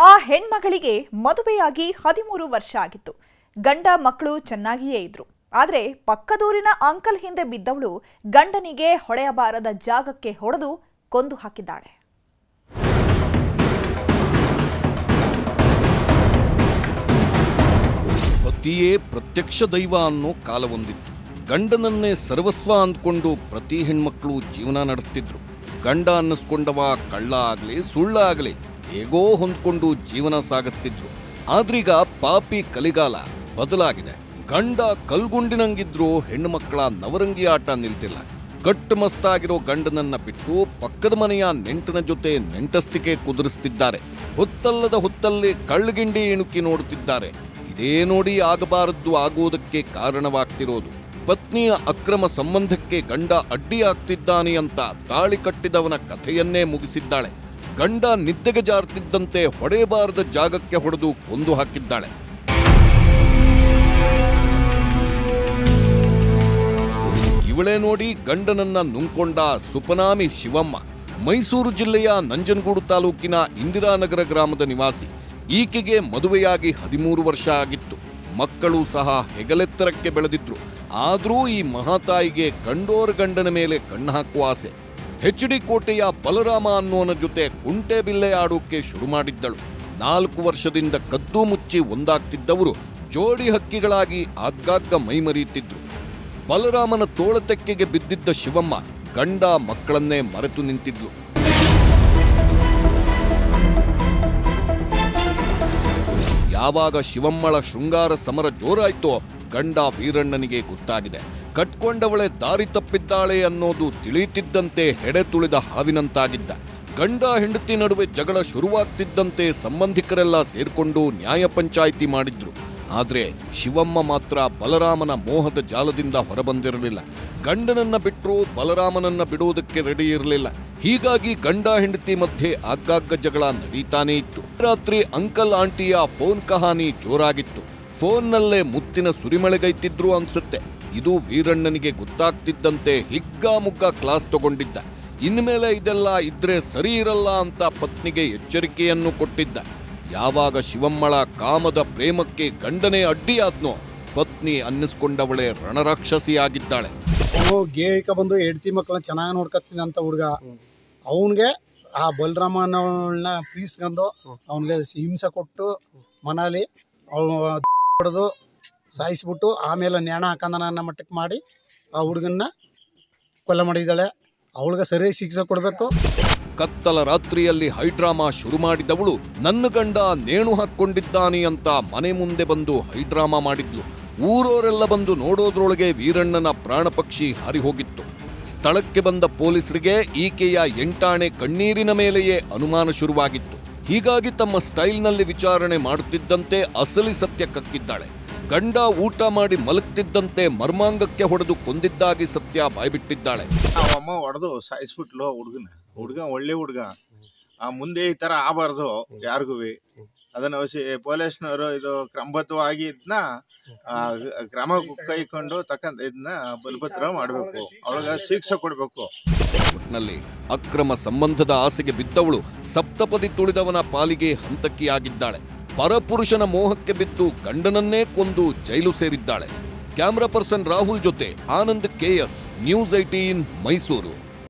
ಆ ಹೆಣ್ಮಗಳಿಗೆ ಮದುವೆಯಾಗಿ 13 ವರ್ಷ ಆಗಿತ್ತು. ಗಂಡ ಮಕ್ಕಳು ಚೆನ್ನಾಗಿಯೇ ಇದ್ರು. ಆದರೆ ಪಕ್ಕದೂರಿನ ಅಂಕಲ್ ಹಿಂದೆ ಬಿದ್ದವಳು ಗಂಡನಿಗೆ ಹೊಡೆಯಬಾರದ ಜಾಗಕ್ಕೆ ಹೊಡೆದು ಕೊಂದು ಹಾಕಿದ್ದಾಳೆ. ಪತಿಯೇ ಪ್ರತ್ಯಕ್ಷ ದೈವ ಅನ್ನೋ ಕಾಲವೊಂದಿತ್ತು. ಗಂಡನನ್ನೇ ಸರ್ವಸ್ವ ಅಂದ್ಕೊಂಡು ಪ್ರತಿ ಹೆಣ್ಮಕ್ಳು ಜೀವನ ನಡೆಸ್ತಿದ್ರು. ಗಂಡ ಅನ್ನಿಸ್ಕೊಂಡವ ಕಳ್ಳ ಆಗಲಿ ಸುಳ್ಳ ಆಗಲಿ ಹೇಗೋ ಹೊಂದ್ಕೊಂಡು ಜೀವನ ಸಾಗಿಸ್ತಿದ್ರು. ಆದ್ರೀಗ ಪಾಪಿ ಕಲಿಗಾಲ ಬದಲಾಗಿದೆ. ಗಂಡ ಕಲ್ಗುಂಡಿನಂಗಿದ್ರು ಹೆಣ್ಣುಮಕ್ಕಳ ನವರಂಗಿ ಆಟ ನಿಲ್ತಿಲ್ಲ. ಕಟ್ಟು ಮಸ್ತಾಗಿರೋ ಗಂಡನನ್ನ ಬಿಟ್ಟು ಪಕ್ಕದ ಮನೆಯ ನೆಂಟನ ಜೊತೆ ನೆಂಟಸ್ತಿಕೆ ಕುದುರಿಸ್ತಿದ್ದಾರೆ. ಹೊತ್ತಲ್ಲದ ಹೊತ್ತಲ್ಲಿ ಕಳ್ಳಗಿಂಡಿ ಇಣುಕಿ ನೋಡುತ್ತಿದ್ದಾರೆ. ಇದೇ ನೋಡಿ ಆಗಬಾರದ್ದು ಆಗೋದಕ್ಕೆ ಕಾರಣವಾಗ್ತಿರೋದು. ಪತ್ನಿಯ ಅಕ್ರಮ ಸಂಬಂಧಕ್ಕೆ ಗಂಡ ಅಡ್ಡಿಯಾಗ್ತಿದ್ದಾನೆ ಅಂತ ತಾಳಿ ಕಟ್ಟಿದವನ ಕಥೆಯನ್ನೇ ಮುಗಿಸಿದ್ದಾಳೆ. ಗಂಡ ನಿದ್ದೆಗೆ ಜಾರ್ತಿದ್ದಂತೆ ಹೊಡೆಯಬಾರದ ಜಾಗಕ್ಕೆ ಹೊಡೆದು ಕೊಂದು ಹಾಕಿದ್ದಾಳೆ. ಇವಳೇ ನೋಡಿ ಗಂಡನನ್ನ ನುಂಕೊಂಡ ಸುಪನಾಮಿ ಶಿವಮ್ಮ. ಮೈಸೂರು ಜಿಲ್ಲೆಯ ನಂಜನಗೂಡು ತಾಲೂಕಿನ ಇಂದಿರಾನಗರ ಗ್ರಾಮದ ನಿವಾಸಿ. ಈಕೆಗೆ ಮದುವೆಯಾಗಿ 13 ವರ್ಷ ಆಗಿತ್ತು. ಮಕ್ಕಳು ಸಹ ಹೆಗಲೆತ್ತರಕ್ಕೆ ಬೆಳೆದಿದ್ರು. ಆದರೂ ಈ ಮಹಾತಾಯಿಗೆ ಕಂಡೋರ ಗಂಡನ ಮೇಲೆ ಕಣ್ಣು ಹಾಕುವ ಆಸೆ. HD ಕೋಟೆಯ ಬಲರಾಮ ಅನ್ನೋನ ಜೊತೆ ಕುಂಟೆ ಬಿಲ್ಲೆ ಆಡೋಕೆ ಶುರು ಮಾಡಿದ್ದಳು. 4 ವರ್ಷದಿಂದ ಕದ್ದು ಮುಚ್ಚಿ ಒಂದಾಗ್ತಿದ್ದವರು ಜೋಡಿ ಹಕ್ಕಿಗಳಾಗಿ ಆಗಾಗ ಮೈಮರೀತಿದ್ರು. ಬಲರಾಮನ ತೋಳತೆಕ್ಕೆಗೆ ಬಿದ್ದಿದ್ದ ಶಿವಮ್ಮ ಗಂಡ ಮಕ್ಕಳನ್ನೇ ಮರೆತು ನಿಂತಿದ್ಲು. ಯಾವಾಗ ಶಿವಮ್ಮಳ ಶೃಂಗಾರ ಸಮರ ಜೋರಾಯ್ತೋ ಗಂಡ ವೀರಣ್ಣನಿಗೆ ಗೊತ್ತಾಗಿದೆ. ಕಟ್ಕೊಂಡವಳೆ ದಾರಿ ತಪ್ಪಿದ್ದಾಳೆ ಅನ್ನೋದು ತಿಳಿಯುತ್ತಿದ್ದಂತೆ ಹೆಡೆ ತುಳಿದ ಹಾವಿನಂತಾಗಿದ್ದ. ಗಂಡ ಹೆಂಡತಿ ನಡುವೆ ಜಗಳ ಶುರುವಾಗ್ತಿದ್ದಂತೆ ಸಂಬಂಧಿಕರೆಲ್ಲ ಸೇರ್ಕೊಂಡು ನ್ಯಾಯ ಪಂಚಾಯಿತಿ ಮಾಡಿದ್ರು. ಆದ್ರೆ ಶಿವಮ್ಮ ಮಾತ್ರ ಬಲರಾಮನ ಮೋಹದ ಜಾಲದಿಂದ ಹೊರಬಂದಿರಲಿಲ್ಲ. ಗಂಡನನ್ನ ಬಿಟ್ಟರು ಬಲರಾಮನನ್ನ ಬಿಡುವುದಕ್ಕೆ ರೆಡಿ ಇರಲಿಲ್ಲ. ಹೀಗಾಗಿ ಗಂಡ ಹೆಂಡತಿ ಮಧ್ಯೆ ಆಗಾಗ ಜಗಳ ನಡೀತಾನೇ ಇತ್ತು. ರಾತ್ರಿ ಅಂಕಲ್ ಆಂಟಿಯ ಫೋನ್ ಕಹಾನಿ ಜೋರಾಗಿತ್ತು. ಫೋನ್ನಲ್ಲೇ ಮುತ್ತಿನ ಸುರಿಮಳೆಗೈತಿದ್ರು ಅನ್ಸುತ್ತೆ. ಇದು ವೀರಣ್ಣನಿಗೆ ಗೊತ್ತಾಗ್ತಿದ್ದಂತೆ ಹಿಗ್ಗಾಮುಗ್ಗ ಕ್ಲಾಸ್ ತಗೊಂಡಿದ್ದ. ಇನ್ಮೇಲೆ ಇದೆಲ್ಲ ಇದ್ರೆ ಸರಿ ಇರಲ್ಲ ಅಂತ ಪತ್ನಿಗೆ ಎಚ್ಚರಿಕೆಯನ್ನು ಕೊಟ್ಟಿದ್ದ. ಯಾವಾಗ ಶಿವಮ್ಮಳ ಕಾಮದ ಪ್ರೇಮಕ್ಕೆ ಗಂಡನೇ ಅಡ್ಡಿಯಾದ್ನೋ ಪತ್ನಿ ಅನ್ನಿಸ್ಕೊಂಡವಳೆ ರಣರಾಕ್ಷಸಿಯಾಗಿದ್ದಾಳೆ. ಗೇಳಿಕ ಬಂದು ಹೆಂಡತಿ ಮಕ್ಕಳನ್ನ ಚೆನ್ನಾಗಿ ನೋಡ್ಕೊತೀನಿ ಅಂತ ಹುಡುಗ ಅವನಿಗೆ ಆ ಬಲರಾಮನ ಪ್ರೀಸ್ಕೊಂಡು ಅವನಿಗೆ ಹಿಂಸೆ ಕೊಟ್ಟು ಮನೇಲಿ ಹೊಡೆದು ಸಾಯಿಸ್ಬಿಟ್ಟು ಆಮೇಲೆ ನ್ಯಾಣ ಹಾಕಂದನ ಮಟ್ಟಕ್ಕೆ ಮಾಡಿ ಆ ಹುಡುಗನ್ನ ಕೊಲೆ ಮಾಡಿದ್ದಾಳೆ. ಅವಳಿಗೆ ಸರಿಯಾಗಿ ಶಿಕ್ಷೆ ಕೊಡಬೇಕು. ಕತ್ತಲ ರಾತ್ರಿಯಲ್ಲಿ ಹೈಡ್ರಾಮಾ ಶುರು ಮಾಡಿದವಳು ನನ್ನ ಗಂಡ ನೇಣು ಹಾಕ್ಕೊಂಡಿದ್ದಾನೆ ಅಂತ ಮನೆ ಮುಂದೆ ಬಂದು ಹೈಡ್ರಾಮಾ ಮಾಡಿದ್ಲು. ಊರೋರೆಲ್ಲ ಬಂದು ನೋಡೋದ್ರೊಳಗೆ ವೀರಣ್ಣನ ಪ್ರಾಣ ಪಕ್ಷಿ ಹಾರಿಹೋಗಿತ್ತು. ಸ್ಥಳಕ್ಕೆ ಬಂದ ಪೊಲೀಸರಿಗೆ ಈಕೆಯ 8 ಆಣೆ ಕಣ್ಣೀರಿನ ಮೇಲೆಯೇ ಅನುಮಾನ ಶುರುವಾಗಿತ್ತು. ಹೀಗಾಗಿ ತಮ್ಮ ಸ್ಟೈಲ್ನಲ್ಲಿ ವಿಚಾರಣೆ ಮಾಡುತ್ತಿದ್ದಂತೆ ಅಸಲಿ ಸತ್ಯ ಕಕ್ಕಿದ್ದಾಳೆ. ಗಂಡ ಊಟ ಮಾಡಿ ಮಲಗ್ತಿದ್ದಂತೆ ಮರ್ಮಾಂಗಕ್ಕೆ ಹೊಡೆದು ಕೊಂದಿದ್ದಾಗಿ ಸತ್ಯ ಬಾಯ್ಬಿಟ್ಟಿದ್ದಾಳೆ. ಅಮ್ಮ ಹೊಡೆದು ಸಾಯಿಸ್ಬಿಟ್ಲು ಹುಡುಗ ಒಳ್ಳೆ ಹುಡುಗ. ಮುಂದೆ ಈ ತರ ಆಗಬಾರ್ದು ಯಾರಿಗೂ. ಅದನ್ನ ಪೊಲೀಸ್ನವರು ಇದು ಕ್ರಮಬದ್ಧವಾಗಿ ಇದನ್ನ ಕ್ರಮ ಕೈಕೊಂಡು ಇದನ್ನ ಬಲಭದ್ರ ಮಾಡಬೇಕು. ಅವಳಿಗೆ ಶಿಕ್ಷೆ ಕೊಡಬೇಕು. ಒಟ್ನಲ್ಲಿ ಅಕ್ರಮ ಸಂಬಂಧದ ಆಸೆಗೆ ಬಿದ್ದವಳು ಸಪ್ತಪದಿ ತುಳಿದವನ ಪಾಲಿಗೆ ಹಂತಕಿಯಾಗಿದ್ದಾಳೆ. ಪರಪುರುಷನ ಮೋಹಕ್ಕೆ ಬಿದ್ದು ಗಂಡನನ್ನೇ ಕೊಂದು ಜೈಲು ಸೇರಿದ್ದಾಳೆ. ಕ್ಯಾಮರಾ ಪರ್ಸನ್ ರಾಹುಲ್ ಜೊತೆ ಆನಂದ್ KS, News 18 ಮೈಸೂರು.